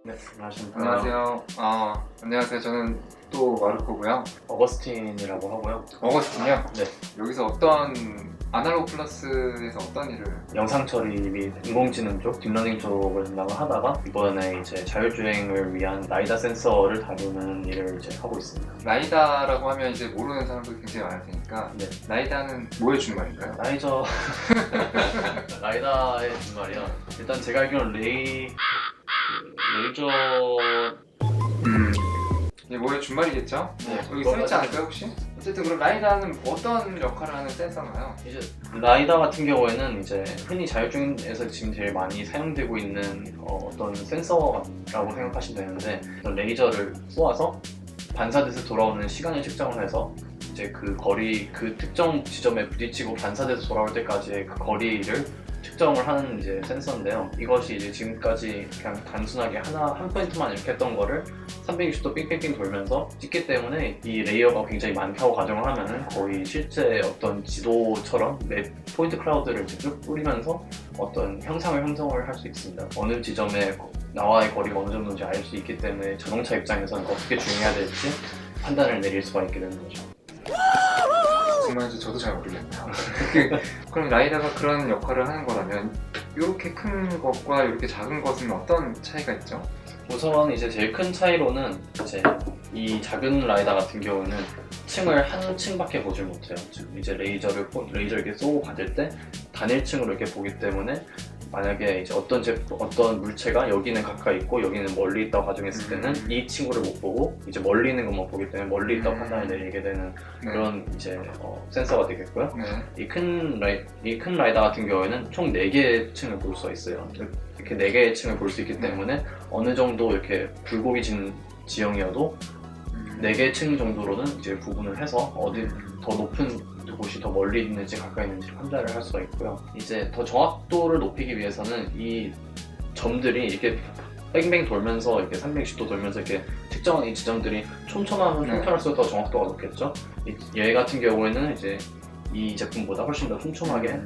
네, 안녕하십니까. 안녕하세요. 안녕하세요. 저는 또 마르코고요. 어거스틴이라고 하고요. 어거스틴이요? 네, 여기서 어떤 아날로그 플러스에서 어떤 일을? 영상 처리 및 인공지능 쪽, 딥러닝 쪽을 담당을 하다가 이번에 이제 자율주행을 위한 라이다 센서를 다루는 일을 이제 하고 있습니다. 라이다라고 하면 이제 모르는 사람들이 굉장히 많을 테니까 네, 라이다는 뭐의 준말인가요? 라이다의 준말이요. 일단 제가 알기로는 레이저 이게 뭐의 준말이겠죠? 네, 여기 써있지 않을까요 혹시? 어쨌든 그럼 라이다는 어떤 역할을 하는 센서인가요? 이제 라이다 같은 경우에는 이제 흔히 자율주행에서 지금 제일 많이 사용되고 있는 어떤 센서라고 생각하시면 되는데 레이저를 쏘아서 반사돼서 돌아오는 시간을 측정을 해서 이제 그 거리 그 특정 지점에 부딪히고 반사돼서 돌아올 때까지의 그 거리를 측정을 하는 이제 센서인데요. 이것이 이제 지금까지 그냥 단순하게 한 포인트만 이렇게 했던 거를 360도 삥삥삥 돌면서 찍기 때문에 이 레이어가 굉장히 많다고 가정을 하면은 거의 실제 어떤 지도처럼 맵 포인트 클라우드를 이제 쭉 뿌리면서 어떤 형성을 할 수 있습니다. 어느 지점에 나와의 거리가 어느 정도인지 알 수 있기 때문에 자동차 입장에서는 어떻게 주행해야 될지 판단을 내릴 수가 있게 되는 거죠. 정말 저도 잘 모르겠네요. 그럼 라이다가 그런 역할을 하는 거라면 이렇게 큰 것과 이렇게 작은 것은 어떤 차이가 있죠? 우선 이제 제일 큰 차이로는 이제 이 작은 라이다 같은 경우는 층을 한 층밖에 보질 못해요. 즉 이제 레이저를 이렇게 쏘고 받을 때 단일층으로 이렇게 보기 때문에 만약에 이제 어떤 물체가 여기는 가까이 있고 여기는 멀리 있다고 가정했을 때는 이 친구를 못 보고 이제 멀리 있는 것만 보기 때문에 멀리 있다고 판단을 내리게 되는 그런 이제 센서가 되겠고요. 네. 이 큰 라이다 같은 경우에는 총 4개의 층을 볼 수가 있어요. 이렇게 4개의 층을 볼 수 있기 때문에 어느 정도 이렇게 굴곡이 지형이어도 4개의 층 정도로는 이제 구분을 해서 어디 더 높은 곳이 더 멀리 있는지 가까이 있는지 판단을 할 수가 있고요. 이제 더 정확도를 높이기 위해서는 이 점들이 이렇게 뱅뱅 돌면서 이렇게 360도 돌면서 이렇게 특정한 이 지점들이 촘촘하면 촘촘할수록 더 정확도가 높겠죠. 얘 같은 경우에는 이제 이 제품보다 훨씬 더 촘촘하게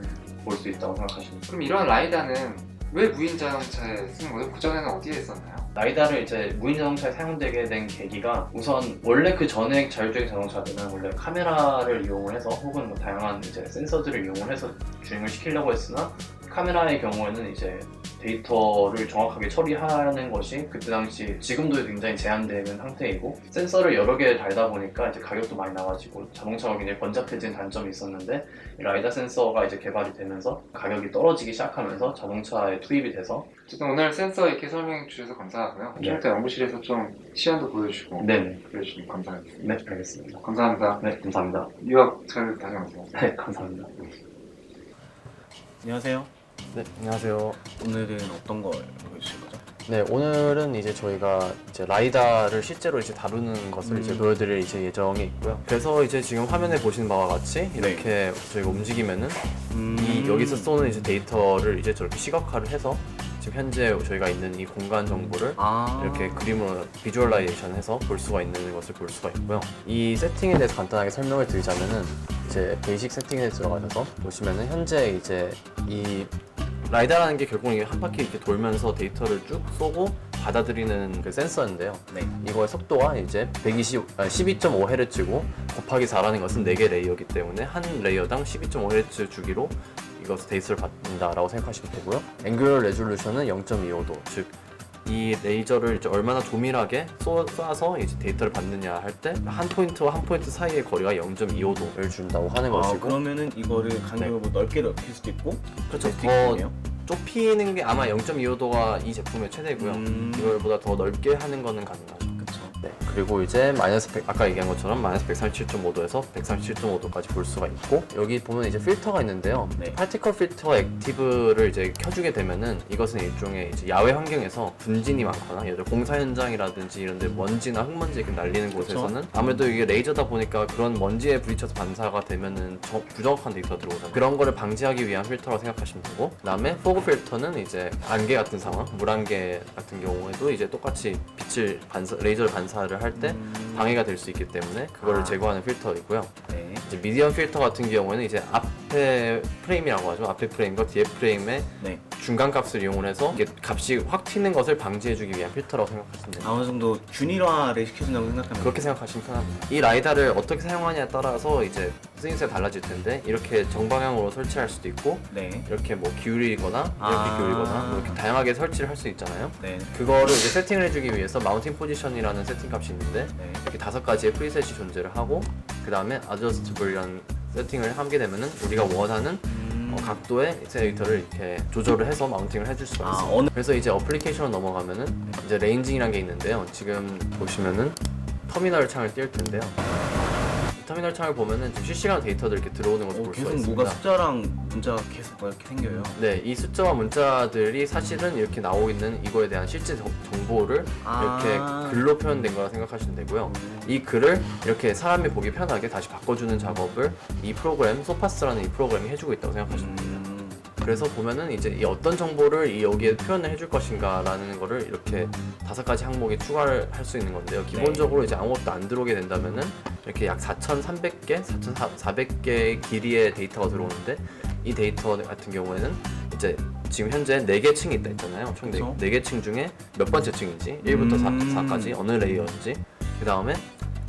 볼 수 있다고 생각하시면 돼요. 그럼 이런 라이다는 왜 무인 자동차에 쓰는 거죠? 그전에는 어디에 썼나요? 라이다를 이제 무인 자동차에 사용되게 된 계기가 우선 원래 그 전에 자율주행 자동차들은 원래 카메라를 이용을 해서 혹은 뭐 다양한 이제 센서들을 이용을 해서 주행을 시키려고 했으나 카메라의 경우에는 이제 데이터를 정확하게 처리하는 것이 그때 당시 지금도 굉장히 제한되는 상태이고 센서를 여러 개 달다 보니까 이제 가격도 많이 나가지고 자동차가 굉장히 번잡해진 단점이 있었는데 이 라이다 센서가 이제 개발이 되면서 가격이 떨어지기 시작하면서 자동차에 투입이 돼서 어쨌든 오늘 센서 이렇게 설명해 주셔서 감사하고요. 좀 이따 연구실에서 좀 시연도 보여주시고 네네. 그래주시면 감사하겠습니다. 네, 알겠습니다. 감사합니다. 네, 감사합니다. 유학 잘 다녀오세요. 네, 감사합니다. 안녕하세요. 네, 안녕하세요. 오늘은 어떤 걸 보여주실 거죠? 네, 오늘은 이제 저희가 이제 라이다를 실제로 이제 다루는 것을 이제 보여드릴 이제 예정이 있고요. 그래서 이제 지금 화면에 보시는 바와 같이 이렇게 저희가 움직이면은 이 여기서 쏘는 이제 데이터를 이제 저렇게 시각화를 해서 지금 현재 저희가 있는 이 공간 정보를 이렇게 그림으로 비주얼라이제이션해서 볼 수가 있는 것을 볼 수가 있고요. 이 세팅에 대해서 간단하게 설명을 드리자면은 이제 베이직 세팅에 들어가셔서 보시면은 현재 이제 이 라이다라는 게 결국 이게 한 바퀴 이렇게 돌면서 데이터를 쭉 쏘고 받아들이는 그 센서인데요. 네. 이거의 속도가 이제 12.5Hz고 곱하기 4라는 것은 4개 레이어이기 때문에 한 레이어당 12.5Hz 주기로 이것을 데이터를 받는다라고 생각하시면 되고요. 앵귤러 레졸루션은 0.25도, 즉 이 레이저를 이제 얼마나 조밀하게 쏴서 이제 데이터를 받느냐 할 때 한 포인트와 한 포인트 사이의 거리가 0.25도를 준다고 하는 것이고, 그러면은 이거를 간격을 뭐 넓게 넓힐 수도 있고 그렇죠. 수도 더 있겠네요. 좁히는 게 아마 0.25도가 이 제품의 최대고요. 이걸보다 더 넓게 하는 거는 가능하죠. 그쵸. 네, 그리고 이제 아까 얘기한 것처럼 마이너스 137.5도에서 137.5도까지 볼 수가 있고, 여기 보면 이제 필터가 있는데요. 네. 파티클 필터 액티브를 이제 켜주게 되면은 이것은 일종의 이제 야외 환경에서 분진이 많거나 예를 들어 공사 현장이라든지 이런데 먼지나 흙먼지 이렇게 날리는 곳에서는 아무래도 이게 레이저다 보니까 그런 먼지에 부딪혀서 반사가 되면은 부정확한 데이터가 들어오잖아요. 그런 거를 방지하기 위한 필터라고 생각하시면 되고, 그다음에 포그 필터는 이제 안개 같은 상황, 물안개 같은 경우에도 이제 똑같이 레이저를 반사를 할 때 방해가 될 수 있기 때문에 그거를 제거하는 필터이고요. 네. 이제 미디엄 필터 같은 경우에는 이제 앞에 프레임이라고 하죠. 앞에 프레임과 뒤에 프레임의 네. 중간 값을 이용해서 이게 값이 확 튀는 것을 방지해주기 위한 필터라고 생각하시면 됩니다. 어느 정도 균일화를 시켜준다고 생각하면 그렇게 생각하시면 편합니다. 이 라이다를 어떻게 사용하냐에 따라서 이제 쓰임새가 달라질 텐데 이렇게 정방향으로 설치할 수도 있고 네. 이렇게 뭐 기울이거나 이렇게 아. 기울이거나 뭐 이렇게 다양하게 설치를 할 수 있잖아요. 네. 그거를 이제 세팅을 해주기 위해서 마운팅 포지션이라는 세팅 값이 있는데 네. 이렇게 5가지의 프리셋이 존재를 하고 그 다음에 adjustable이라는 세팅을 하게 되면은 우리가 원하는 각도의 액셀레이터를 이렇게 조절을 해서 마운팅을 해줄 수가 아, 있어요. 그래서 이제 어플리케이션으로 넘어가면은 이제 레인징이라는 게 있는데요. 지금 보시면은 터미널 창을 띄울 텐데요. 이 터미널 창을 보면은 지금 실시간 데이터들 이렇게 들어오는 것을 볼 수가 계속 있습니다. 뭐가 숫자랑 문자가 계속 뭐 이렇게 생겨요. 네, 이 숫자와 문자들이 사실은 이렇게 나오고 있는 이거에 대한 실제 정보를 이렇게 글로 표현된 거라 생각하시면 되고요. 이 글을 이렇게 사람이 보기 편하게 다시 바꿔주는 작업을 이 프로그램, 소파스라는 이 프로그램이 해주고 있다고 생각하시면 됩니다. 그래서 보면은 이제 이 어떤 정보를 이 여기에 표현을 해줄 것인가라는 거를 이렇게 5가지 항목에 추가를 할 수 있는 건데요. 기본적으로 이제 아무것도 안 들어오게 된다면은 이렇게 약 4,300개, 4,400개의 길이의 데이터가 들어오는데 이 데이터 같은 경우에는 이제 지금 현재 4개 층이 있다 했잖아요. 총 그쵸? 4개 층 중에 몇 번째 층인지 1부터 4까지 어느 레이어인지 그 다음에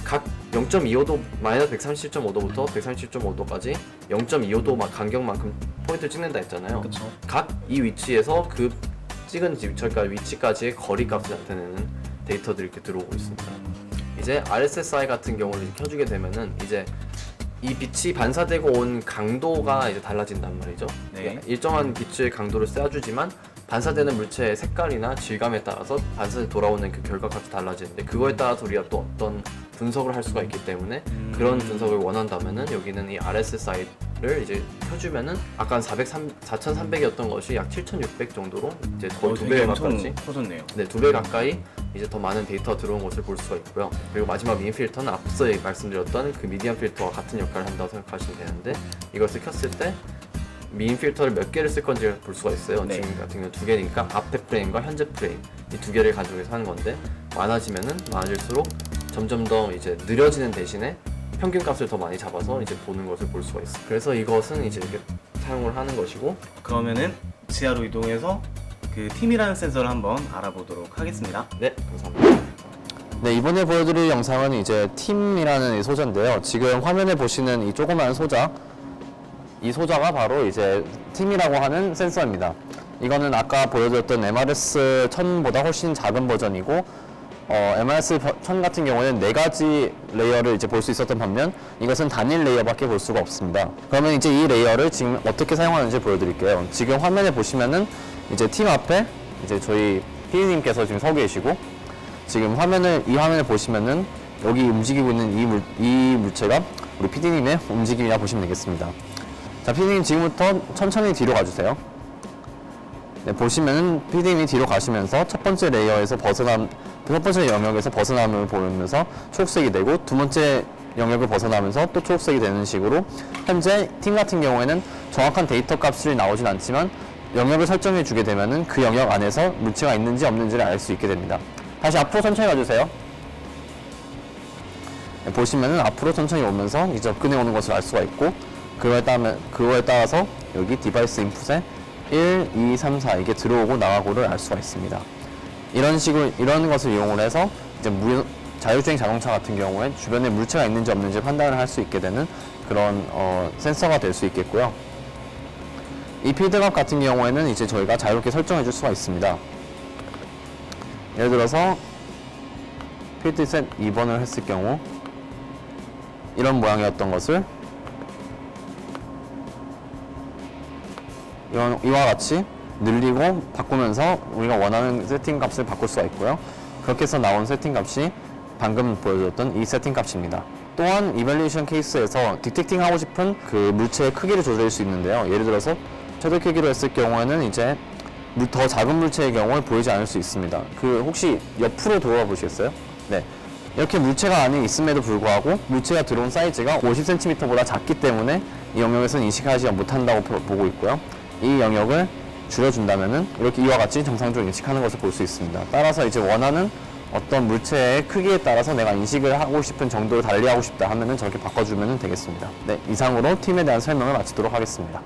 각 0.25도 마이너스 137.5도부터 137.5도까지 0.25도 간격만큼 포인트를 찍는다 했잖아요. 그렇죠. 각 이 위치에서 그 찍은 위치까지의 거리 값을 나타내는 데이터들이 이렇게 들어오고 있습니다. 이제 RSSI 같은 경우를 이제 켜주게 되면은 이제 이 빛이 반사되고 온 강도가 이제 달라진단 말이죠. 네. 일정한 빛의 강도를 쏴주지만 반사되는 물체의 색깔이나 질감에 따라서 반사돼 돌아오는 그 결과값이 달라지는데 그거에 따라서 우리가 또 어떤 분석을 할 수가 있기 때문에 그런 분석을 원한다면은 여기는 이 RSSI를 이제 켜주면은 아까 4,300이었던 것이 약 7,600 정도로 이제 거의 2배 가까이 커졌네요. 네, 2배 가까이 이제 더 많은 데이터가 들어온 것을 볼 수가 있고요. 그리고 마지막 미인 필터는 앞서 말씀드렸던 그 미디엄 필터와 같은 역할을 한다고 생각하시면 되는데 이것을 켰을 때 미인 필터를 몇 개를 쓸 건지 볼 수가 있어요. 네. 지금 같은 경우 2개니까 앞에 프레임과 현재 프레임 이 2개를 가지고서 하는 건데 많아지면은 많아질수록 점점 더 이제 느려지는 대신에 평균 값을 더 많이 잡아서 이제 보는 것을 볼 수가 있어요. 그래서 이것은 이제 이렇게 사용을 하는 것이고 그러면은 지하로 이동해서 그 팀이라는 센서를 한번 알아보도록 하겠습니다. 네, 감사합니다. 네, 이번에 보여드릴 영상은 이제 팀이라는 이 소자인데요. 지금 화면에 보시는 이 조그마한 소자, 이 소자가 바로 이제 팀이라고 하는 센서입니다. 이거는 아까 보여드렸던 MRS-1000보다 훨씬 작은 버전이고, MRS-1000 같은 경우는 4가지 레이어를 이제 볼 수 있었던 반면 이것은 단일 레이어밖에 볼 수가 없습니다. 그러면 이제 이 레이어를 지금 어떻게 사용하는지 보여드릴게요. 지금 화면에 보시면은 이제 팀 앞에 이제 저희 PD님께서 지금 서 계시고, 지금 이 화면을 보시면은 여기 움직이고 있는 이 물체가 우리 PD님의 움직임이라 보시면 되겠습니다. 자, PD님 지금부터 천천히 뒤로 가주세요. 네, 보시면은 PD님이 뒤로 가시면서 첫 번째 레이어에서 첫 번째 영역에서 벗어남을 보면서 초록색이 되고 두 번째 영역을 벗어나면서 또 초록색이 되는 식으로 현재 팀 같은 경우에는 정확한 데이터 값이 나오진 않지만 영역을 설정해 주게 되면은 그 영역 안에서 물체가 있는지 없는지를 알 수 있게 됩니다. 다시 앞으로 천천히 가주세요. 네, 보시면은 앞으로 천천히 오면서 이제 접근해 오는 것을 알 수가 있고 그거에 따라서 여기 디바이스 인풋에 1, 2, 3, 4 이게 들어오고 나가고를 알 수가 있습니다. 이런 것을 이용을 해서 이제 자율주행 자동차 같은 경우에 주변에 물체가 있는지 없는지 판단을 할 수 있게 되는 그런 센서가 될 수 있겠고요. 이 필드값 같은 경우에는 이제 저희가 자유롭게 설정해 줄 수가 있습니다. 예를 들어서 필드셋 2번을 했을 경우 이런 모양이었던 것을 이와 같이 늘리고 바꾸면서 우리가 원하는 세팅 값을 바꿀 수가 있고요. 그렇게 해서 나온 세팅 값이 방금 보여줬던 이 세팅 값입니다. 또한 이밸리에이션 케이스에서 디텍팅 하고 싶은 그 물체의 크기를 조절할 수 있는데요. 예를 들어서 최대 크기로 했을 경우에는 이제 더 작은 물체의 경우에 보이지 않을 수 있습니다. 혹시 옆으로 돌아 보시겠어요? 네. 이렇게 물체가 안에 있음에도 불구하고 물체가 들어온 사이즈가 50cm보다 작기 때문에 이 영역에서는 인식하지 못한다고 보고 있고요. 이 영역을 줄여준다면은 이렇게 이와 같이 정상적으로 인식하는 것을 볼 수 있습니다. 따라서 이제 원하는 어떤 물체의 크기에 따라서 내가 인식을 하고 싶은 정도로 달리하고 싶다 하면은 저렇게 바꿔주면 되겠습니다. 네, 이상으로 팀에 대한 설명을 마치도록 하겠습니다.